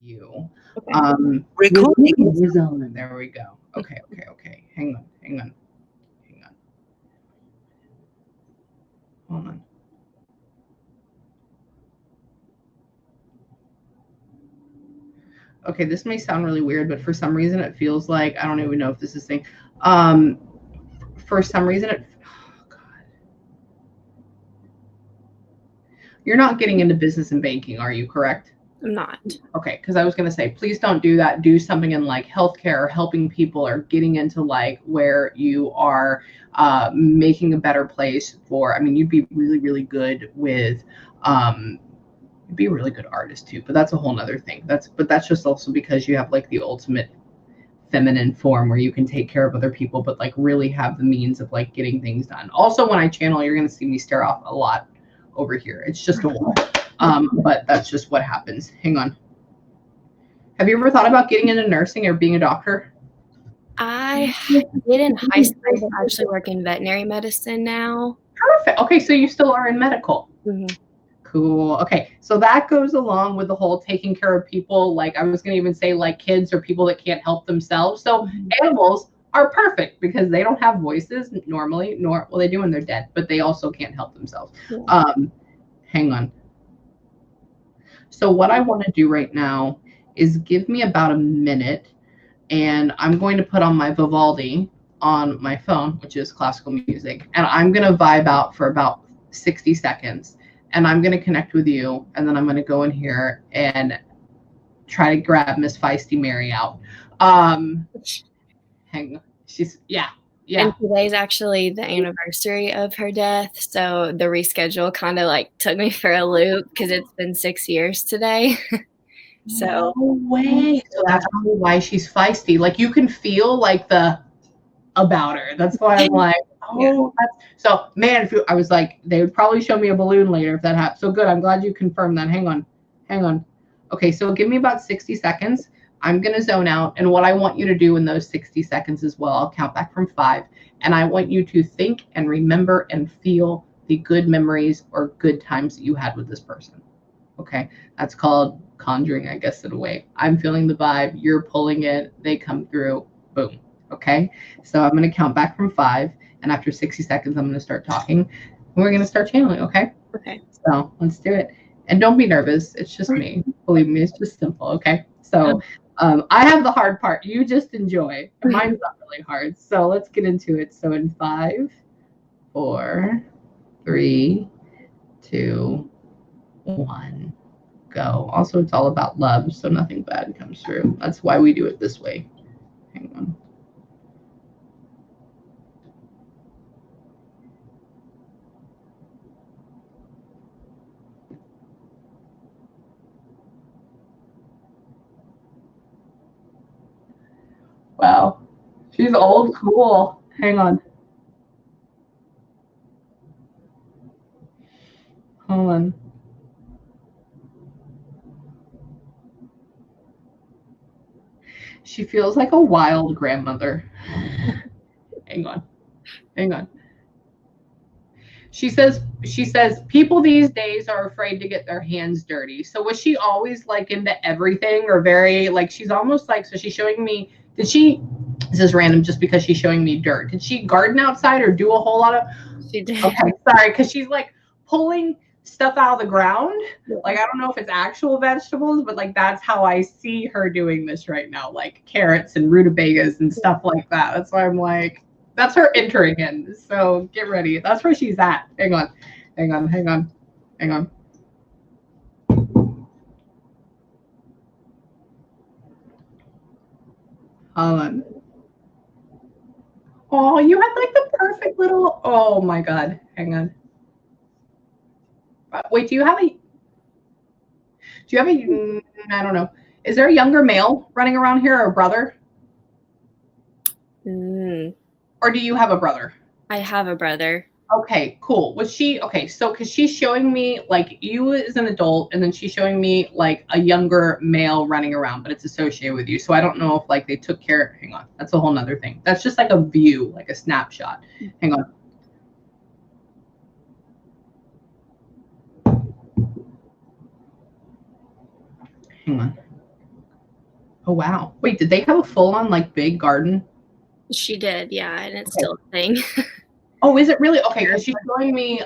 you. Okay. Recording is on. There we go. Okay. Hang on. Hold on. Okay, this may sound really weird, but for some reason it feels like, I don't even know if this is thing. For some reason oh God. You're not getting into business and banking, are you, correct? I'm not. Okay, because I was going to say, please don't do that. Do something in like healthcare or helping people or getting into like where you are making a better place for, I mean, you'd be really, really good with, you'd be a really good artist too, but that's a whole nother thing. But that's just also because you have like the ultimate feminine form where you can take care of other people, but like really have the means of like getting things done. Also, when I channel, you're going to see me stare off a lot over here. It's just a wall. But that's just what happens. Hang on. Have you ever thought about getting into nursing or being a doctor? I did in high school, but actually work in veterinary medicine now. Perfect. Okay, so you still are in medical. Mm-hmm. Cool. Okay, so that goes along with the whole taking care of people. Like I was going to even say like kids or people that can't help themselves. So animals are perfect because they don't have voices normally, well, they do when they're dead, but they also can't help themselves. Yeah. Hang on. So what I want to do right now is give me about a minute, and I'm going to put on my Vivaldi on my phone, which is classical music, and I'm going to vibe out for about 60 seconds, and I'm going to connect with you, and then I'm going to go in here and try to grab Miss Feisty Mary out. Hang on. Yeah. And today's actually the anniversary of her death, so the reschedule kind of like took me for a loop because it's been 6 years today. So no way. So that's probably why she's feisty. Like you can feel like the about her. That's why I'm like, oh, so man. I was like, they would probably show me a balloon later if that happened. So good. I'm glad you confirmed that. Hang on. Okay, so give me about 60 seconds. I'm going to zone out. And what I want you to do in those 60 seconds as well, I'll count back from 5. And I want you to think and remember and feel the good memories or good times that you had with this person. Okay, that's called conjuring, I guess, in a way. I'm feeling the vibe. You're pulling it. They come through. Boom. Okay, so I'm going to count back from 5. And after 60 seconds, I'm going to start talking. And we're going to start channeling, okay? Okay. So let's do it. And don't be nervous. It's just me. Believe me, it's just simple, okay? So I have the hard part. You just enjoy. Mine's not really hard. So let's get into it. So in 5, 4, 3, 2, 1, go. Also, it's all about love, so nothing bad comes through. That's why we do it this way. Hang on. Wow. She's old school. Hang on. Hold on. She feels like a wild grandmother. Hang on. She says people these days are afraid to get their hands dirty. So was she always like into everything or very like she's almost like, so she's showing me, this is random just because she's showing me dirt. Did she garden outside or do a whole lot of? She did. Okay, sorry, because she's like pulling stuff out of the ground. Like I don't know if it's actual vegetables, but like that's how I see her doing this right now, like carrots and rutabagas and stuff like that. That's why I'm like, that's her entering in. So get ready. That's where she's at. Hang on. Hold on. Oh, you had like the perfect little, oh my God. Hang on. Wait, do you have a, I don't know. Is there a younger male running around here or a brother? Or do you have a brother? I have a brother. Okay, cool. Was she, okay, so because she's showing me like you as an adult, and then she's showing me like a younger male running around, but it's associated with you. So I don't know if like they took care, hang on, that's a whole nother thing. That's just like a view, like a snapshot. Hang on. Hang on. Oh, wow. Wait, did they have a full-on, like, big garden? She did, yeah, and it's Okay. still a thing. Oh, is it really? Okay, because she's showing me,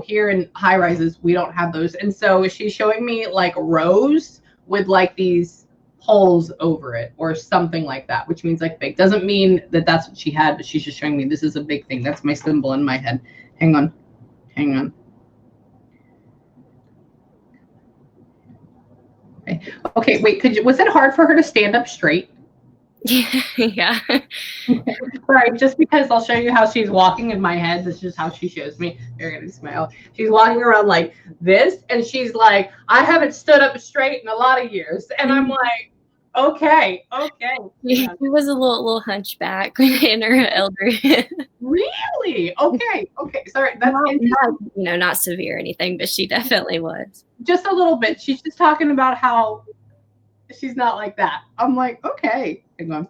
here in high rises, we don't have those. And so she's showing me like rows with like these poles over it or something like that, which means like big. Doesn't mean that that's what she had, but she's just showing me this is a big thing. That's my symbol in my head. Hang on. Hang on. Okay, wait, was it hard for her to stand up straight? Yeah. Right, just because I'll show you how she's walking in my head. This is just how she shows me. You're gonna smile. She's walking around like this, and she's like, I haven't stood up straight in a lot of years. And I'm like, okay. She was a little hunchback in her elderly. Really? Okay. Sorry. That's not severe or anything, but she definitely was. Just a little bit. She's just talking about how she's not like that. I'm like, okay. Hang on.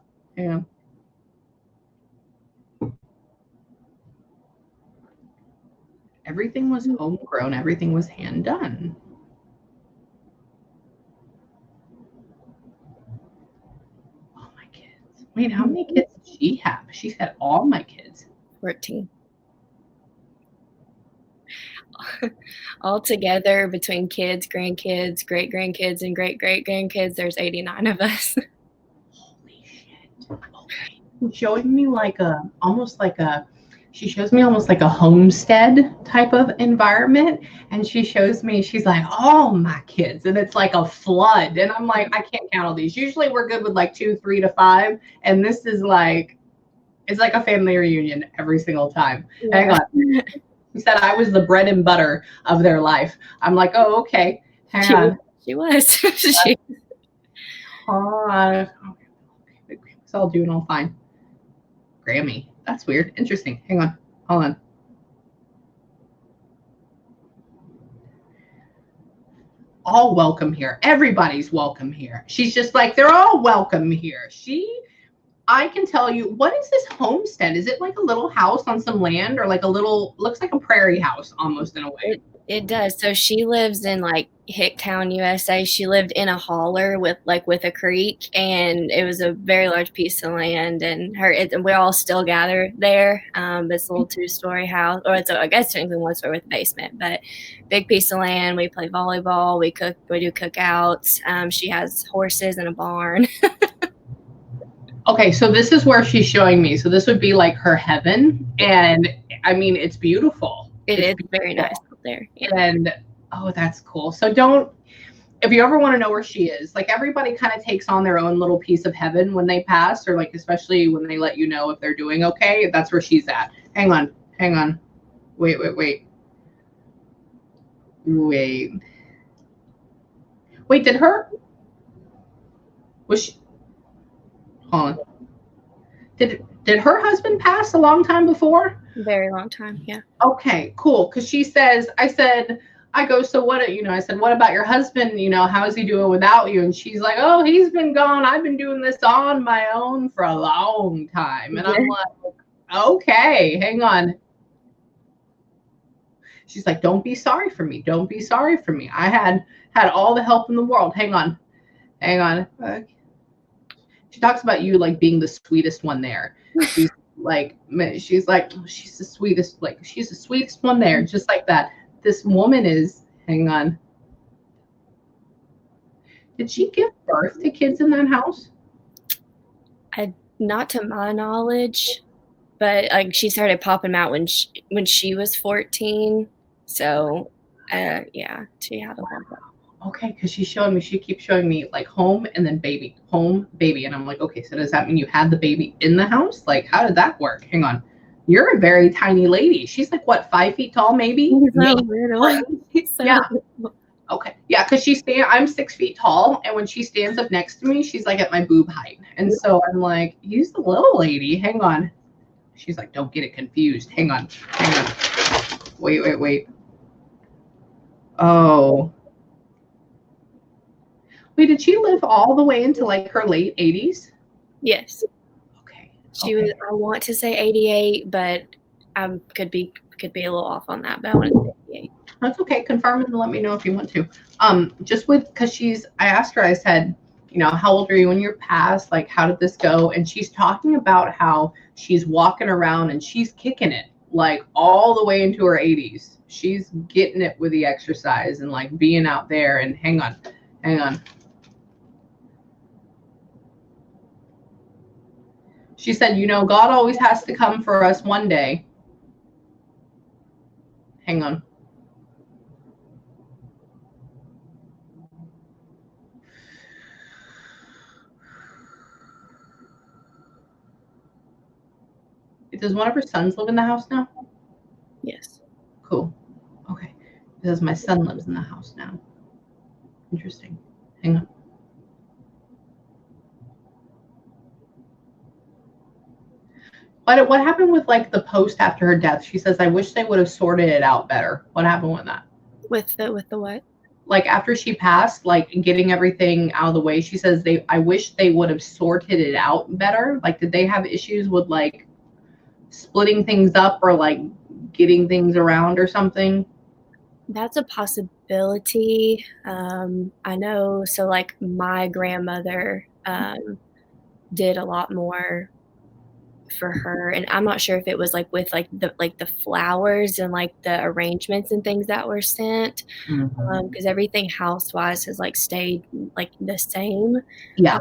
Everything was homegrown. Everything was hand done. Oh, my kids. Wait, how many kids did she have? She said all my kids. 14. All together between kids, grandkids, great grandkids, and great great grandkids, there's 89 of us. Holy shit. Okay. Showing me she shows me almost like a homestead type of environment. And she shows me, she's like, oh, my kids. And it's like a flood. And I'm like, I can't count all these. Usually we're good with like 2, 3 to 5. And this is like, it's like a family reunion every single time. Yeah. Hang on. She said I was the bread and butter of their life. I'm like, oh, okay. Hang on. She was. It's all doing all fine. Grammy. That's weird. Interesting. Hang on. Hold on. All welcome here. Everybody's welcome here. She's just like, they're all welcome here. I can tell you, what is this homestead? Is it like a little house on some land or like looks like a prairie house almost in a way? It does. So she lives in like Hicktown, USA. She lived in a holler with a creek, and it was a very large piece of land, and we all still gather there. It's a little 2-story house, or I guess technically 1-story with a basement, but big piece of land. We play volleyball. We do cookouts. She has horses and a barn. Okay, so this is where she's showing me. So this would be like her heaven. And I mean, it's beautiful. It's beautiful. Very nice up there. Yeah. And oh, that's cool. So if you ever want to know where she is, like everybody kind of takes on their own little piece of heaven when they pass, or like, especially when they let you know if they're doing okay, that's where she's at. Hang on. Wait. Hold on. Did her husband pass a long time before? Very long time, yeah. Okay, cool. Because I said, so what, I said, what about your husband? How is he doing without you? And she's like, oh, he's been gone. I've been doing this on my own for a long time. And I'm like, okay, hang on. She's like, don't be sorry for me. Don't be sorry for me. I had all the help in the world. Hang on. Okay. She talks about you like being the sweetest one there. She's like, oh, she's the sweetest, she's the sweetest one there, just like that. This woman is, hang on. Did she give birth to kids in that house? Not to my knowledge, but like she started popping out when she was 14. So, yeah, she had a lot. Okay, because she keeps showing me like home and then baby, and I'm like, okay, so does that mean you had the baby in the house? Like, how did that work? Hang on, you're a very tiny lady. She's like what, 5 feet tall, maybe? Yeah. Okay, yeah, because I'm 6 feet tall, and when she stands up next to me, she's like at my boob height, and so I'm like, use the little lady. Hang on. She's like, don't get it confused. Hang on. Wait. Oh. Wait, did she live all the way into like her late 80s? Yes. Okay. She was, I want to say 88, but I could be a little off on that, but I want to say 88. That's okay. Confirm and let me know if you want to. Just because I asked her, I said, you know, how old are you when you're past? Like, how did this go? And she's talking about how she's walking around and she's kicking it like all the way into her 80s. She's getting it with the exercise and like being out there. And hang on. She said, you know, God always has to come for us one day. Hang on. Does one of her sons live in the house now? Yes. Cool. Okay. Because my son lives in the house now. Interesting. Hang on. But what happened with like the post after her death? She says, I wish they would have sorted it out better. What happened with that? With the what? Like after she passed, like getting everything out of the way, she says I wish they would have sorted it out better. Like, did they have issues with like splitting things up or like getting things around or something? That's a possibility. I know. So like my grandmother did a lot more for her, and I'm not sure if it was like with like the flowers and like the arrangements and things that were sent, because everything house-wise has like stayed like the same. Yeah.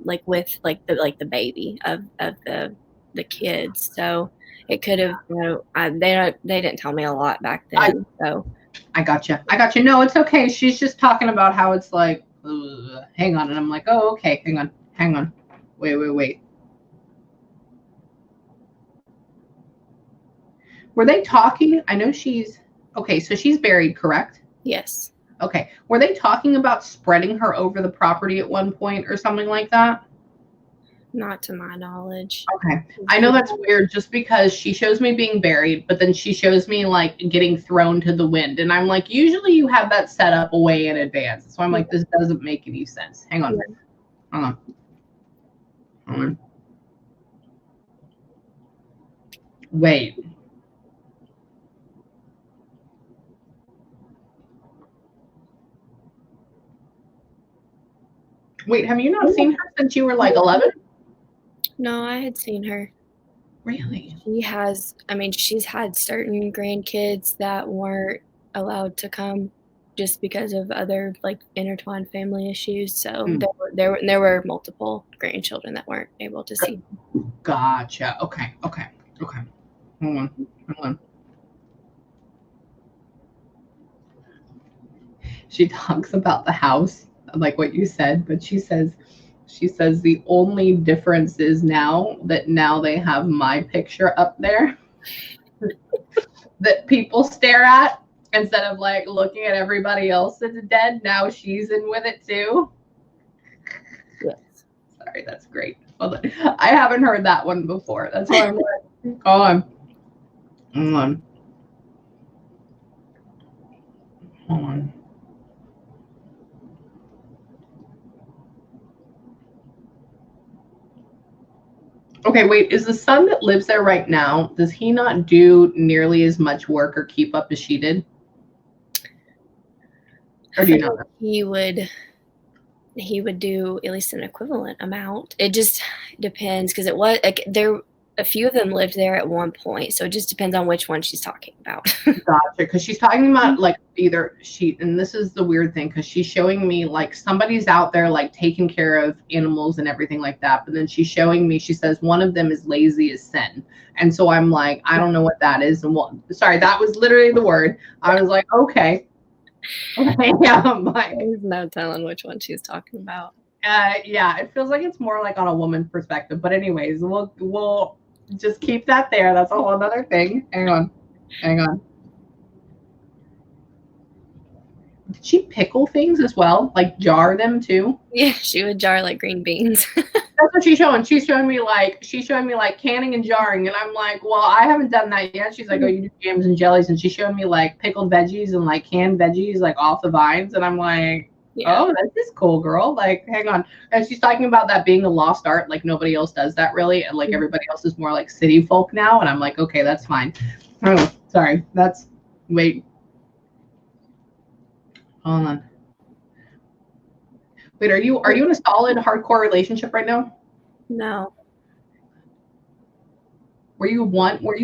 Like with like the baby of the kids. So it could have, you know, they didn't tell me a lot back then. I gotcha. No, it's okay. She's just talking about how it's like, hang on. And I'm like, oh, okay. Hang on. Wait. Were they talking? I know she's, okay, so she's buried, correct? Yes. Okay. Were they talking about spreading her over the property at one point or something like that? Not to my knowledge. Okay. I know that's weird just because she shows me being buried, but then she shows me like getting thrown to the wind. And I'm like, usually you have that set up way in advance. So I'm like, this doesn't make any sense. Hang on. Hold on. Wait. Wait, have you not seen her since you were like 11? No, I had seen her. Really? She's had certain grandkids that weren't allowed to come just because of other like intertwined family issues. So there were multiple grandchildren that weren't able to see. Gotcha. Okay. Hold on. She talks about the house, like what you said, but she says the only difference is now they have my picture up there that people stare at instead of like looking at everybody else that's dead. Now she's in with it too. Yes. Sorry, that's great. Hold on. I haven't heard that one before. That's why I'm like, hold on. Okay, wait, is the son that lives there right now, does he not do nearly as much work or keep up as she ddid? Or do you know? He would do at least an equivalent amount. It just depends, because it was like a few of them lived there at one point, so it just depends on which one she's talking about. Gotcha, because she's talking about like either she, and this is the weird thing, because she's showing me like somebody's out there like taking care of animals and everything like that, but then she's showing me, she says one of them is lazy as sin, and so I'm like, I don't know what that is, and sorry, that was literally the word. I was like, okay. Yeah, there's no telling which one she's talking about. Yeah, it feels like it's more like on a woman perspective, but anyways, we'll just keep that there. That's a whole other thing. Hang on. Did she pickle things as well? Like jar them too? Yeah, she would jar like green beans. That's what she's showing. She's showing me like canning and jarring, and I'm like, well, I haven't done that yet. She's like, oh, you do jams and jellies, and she's showing me like pickled veggies and like canned veggies like off the vines, and I'm like, oh, this is cool, girl. Like, hang on. And she's talking about that being a lost art, like nobody else does that really, and like everybody else is more like city folk now, and I'm like, okay, that's fine. Oh, sorry, wait. Hold on. Wait, are you in a solid hardcore relationship right now? No. Were you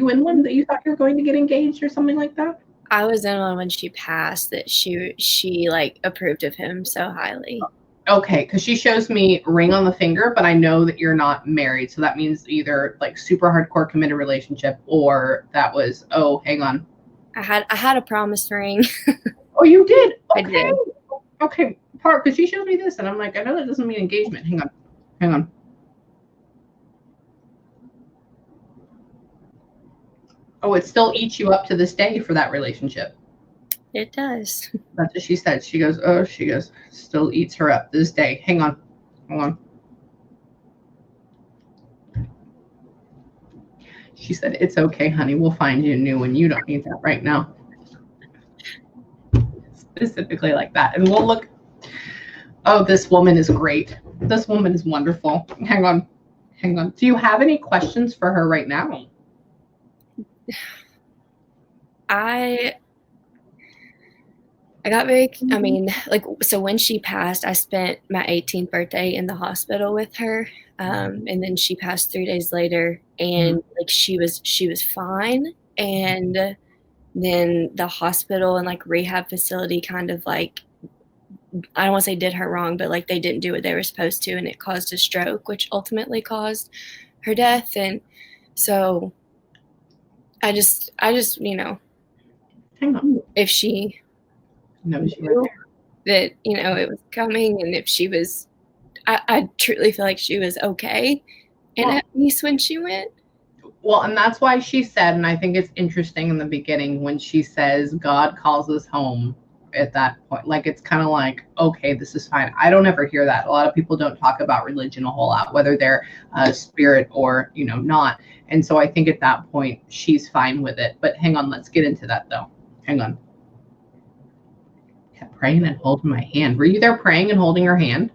in one that you thought you were going to get engaged or something like that? I was in one when she passed that she like approved of him so highly. Okay, because she shows me ring on the finger, but I know that you're not married. So that means either like super hardcore committed relationship or that was, oh, hang on. I had a promise ring. Oh, you did? I Okay. did. Okay, part because she showed me this and I'm like, I know that doesn't mean engagement. Hang on. Hang on. Oh, it still eats you up to this day for that relationship. It does. That's what she said. She goes, still eats her up this day. Hang on. Hold on. She said, it's okay, honey. We'll find you a new one. You don't need that right now. Specifically like that. And we'll look. Oh, this woman is great. This woman is wonderful. Hang on. Hang on. Do you have any questions for her right now? I got very, I mean, like, so when she passed, I spent my 18th birthday in the hospital with her. And then she passed 3 days later, and like she was fine. And then the hospital and like rehab facility kind of like, I don't want to say did her wrong, but like they didn't do what they were supposed to, and it caused a stroke, which ultimately caused her death. And so I just, Hang on. if she knows knew that, it was coming, and if she was, I truly feel like she was okay and at peace when she went. Well, and that's why she said, and I think it's interesting in the beginning when she says God calls us home at that point. Like, it's kind of like, okay, this is fine. I don't ever hear that. A lot of people don't talk about religion a whole lot, whether they're spirit or, not. And so I think at that point, she's fine with it. But hang on, let's get into that though. Hang on. Kept praying and holding my hand. Were you there praying and holding her hand?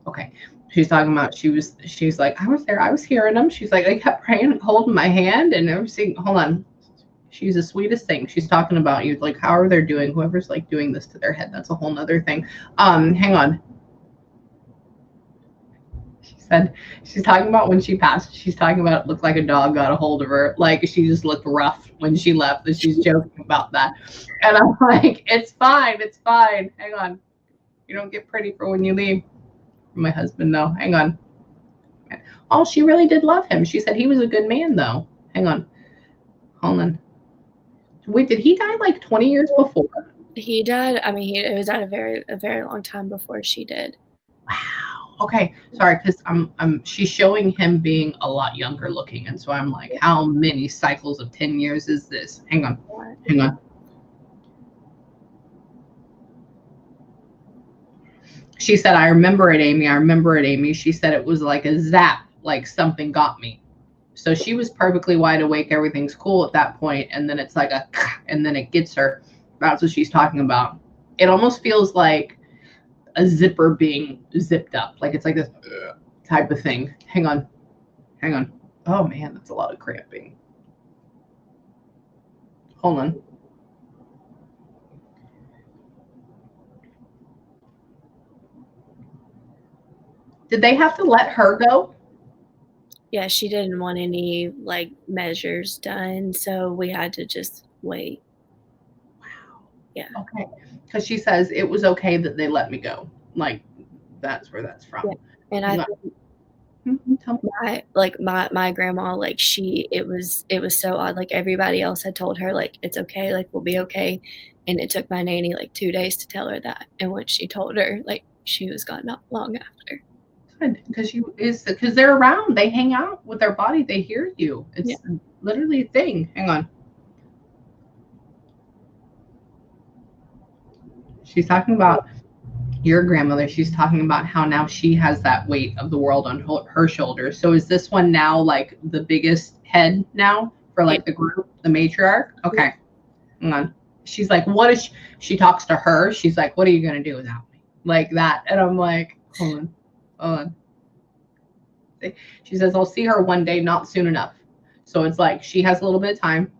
Okay. She's talking about she's like, I was there, I was hearing them. She's like, I kept praying and holding my hand and everything. Hold on. She's the sweetest thing. She's talking about you, like, how are they doing? Whoever's like doing this to their head, that's a whole nother thing. Hang on. She said she's talking about when she passed. She's talking about it looked like a dog got a hold of her. Like she just looked rough when she left, and she's joking about that. And I'm like, it's fine, it's fine. Hang on. You don't get pretty for when you leave. My husband, though. Hang on. Oh, she really did love him. She said he was a good man, though. Hang on. Hold on. Wait, did he die like 20 years before? He died. I mean, it was at a very long time before she did. Wow. Okay. Sorry, because she's showing him being a lot younger looking, and so I'm like, how many cycles of 10 years is this? Hang on. Hang on. She said, I remember it, Amie. I remember it, Amie. She said it was like a zap, like something got me. So she was perfectly wide awake. Everything's cool at that point. And then it's like and then it gets her. That's what she's talking about. It almost feels like a zipper being zipped up. Like it's like this type of thing. Hang on. Hang on. Oh, man, that's a lot of cramping. Hold on. Did they have to let her go? Yeah, she didn't want any like measures done, so we had to just wait. Wow. Yeah. Okay. Because she says it was okay that they let me go. Like that's where that's from. Yeah. And I think my grandma, like it was so odd. Like everybody else had told her like it's okay, like we'll be okay, and it took my nanny like 2 days to tell her that. And when she told her, like she was gone not long after. Because they're around, they hang out with their body, they hear you. It's literally a thing. Hang on. She's talking about your grandmother. She's talking about how now she has that weight of the world on her shoulders. So is this one now like the biggest head now for like the group, the matriarch? Okay. Hang on. She's like, what is she talks to her? She's like, what are you going to do without me? Like that. And I'm like, hold on. She says, I'll see her one day, not soon enough. So it's like she has a little bit of time.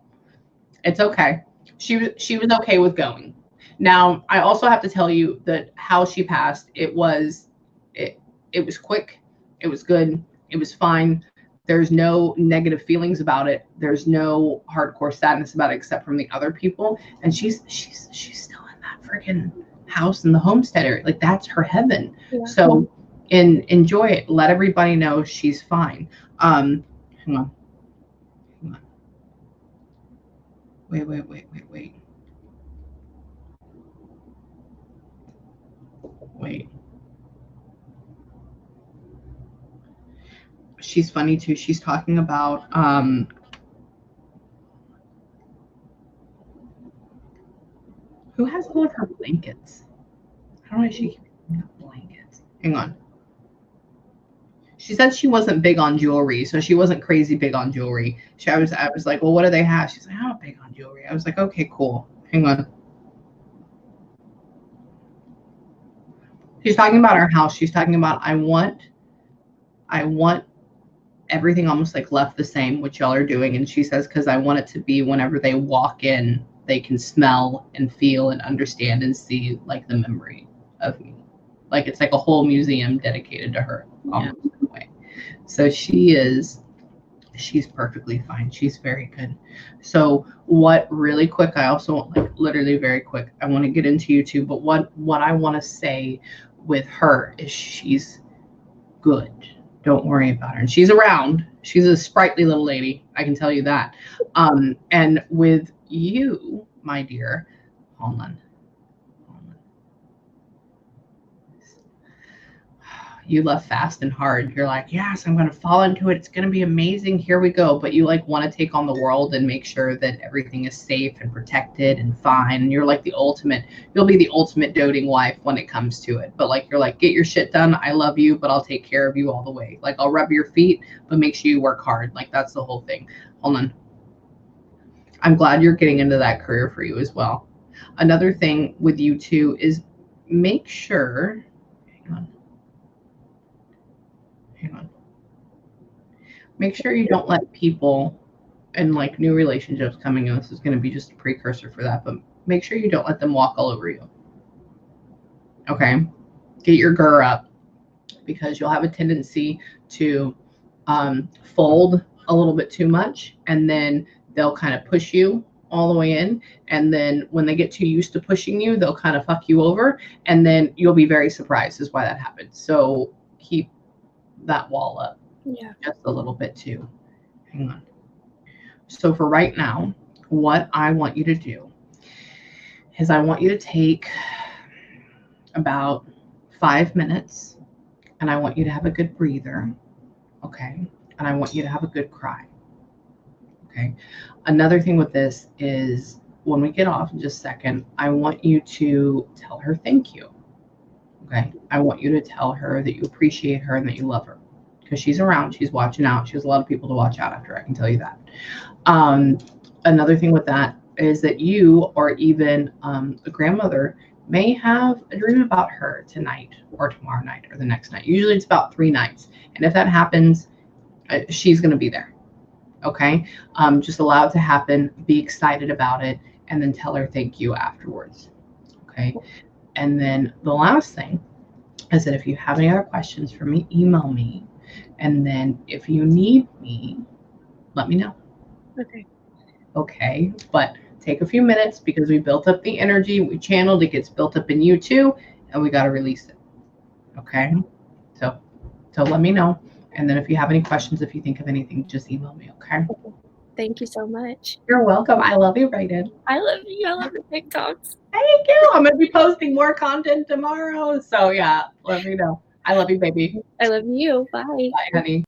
It's okay. She was okay with going. Now, I also have to tell you that how she passed, it was quick, it was good, it was fine. There's no negative feelings about it. There's no hardcore sadness about it, except from the other people. And she's still in that freaking house in the homestead area. Like, that's her heaven. Yeah. So enjoy it. Let everybody know she's fine. Hang on. Wait. She's funny too. She's talking about who has all of her blankets? How do I she keep blankets? Hang on. She said she wasn't big on jewelry, so she wasn't crazy big on jewelry. I was like, well, what do they have? She's like, I'm not big on jewelry. I was like, okay, cool. Hang on. She's talking about our house. She's talking about I want everything almost like left the same, what y'all are doing. And she says, because I want it to be whenever they walk in, they can smell and feel and understand and see like the memory of me. Like it's like a whole museum dedicated to her. Yeah. Way. So she's perfectly fine. She's very good. So what really quick, I also want, like literally very quick, I want to get into you too, but what I want to say with her is she's good. Don't worry about her. And she's around. She's a sprightly little lady. I can tell you that. And with you, my dear, hold on. You left fast and hard. You're like, yes, I'm going to fall into it. It's going to be amazing. Here we go. But you like want to take on the world and make sure that everything is safe and protected and fine. And you're like you'll be the ultimate doting wife when it comes to it. But like, you're like, get your shit done. I love you, but I'll take care of you all the way. Like I'll rub your feet, but make sure you work hard. Like that's the whole thing. Hold on. I'm glad you're getting into that career for you as well. Another thing with you too is make sure, hang on. Make sure you don't let people and like new relationships coming in. This is going to be just a precursor for that, but make sure you don't let them walk all over you. Okay. Get your GER up, because you'll have a tendency to fold a little bit too much, and then they'll kind of push you all the way in. And then when they get too used to pushing you, they'll kind of fuck you over. And then you'll be very surprised as why that happened. So keep that wall up. Yeah. Just a little bit too. Hang on. So for right now, what I want you to do is I want you to take about 5 minutes, and I want you to have a good breather. Okay. And I want you to have a good cry. Okay. Another thing with this is when we get off in just a second, I want you to tell her thank you. Okay. I want you to tell her that you appreciate her and that you love her. Because she's around, she's watching out. She has a lot of people to watch out after, I can tell you that. Another thing with that is that you or even a grandmother may have a dream about her tonight or tomorrow night or the next night. Usually it's about 3 nights. And if that happens, she's going to be there. Okay. Just allow it to happen. Be excited about it. And then tell her thank you afterwards. Okay. And then the last thing is that if you have any other questions for me, email me. And then if you need me, let me know. Okay. Okay. But take a few minutes, because we built up the energy, we channeled, it gets built up in you too, and we got to release it. Okay. So let me know. And then if you have any questions, if you think of anything, just email me. Okay. Thank you so much. You're welcome. I love you, Brayden. I love you. I love your TikToks. Thank you. I'm going to be posting more content tomorrow. So yeah, let me know. I love you, baby. I love you. Bye. Bye, honey.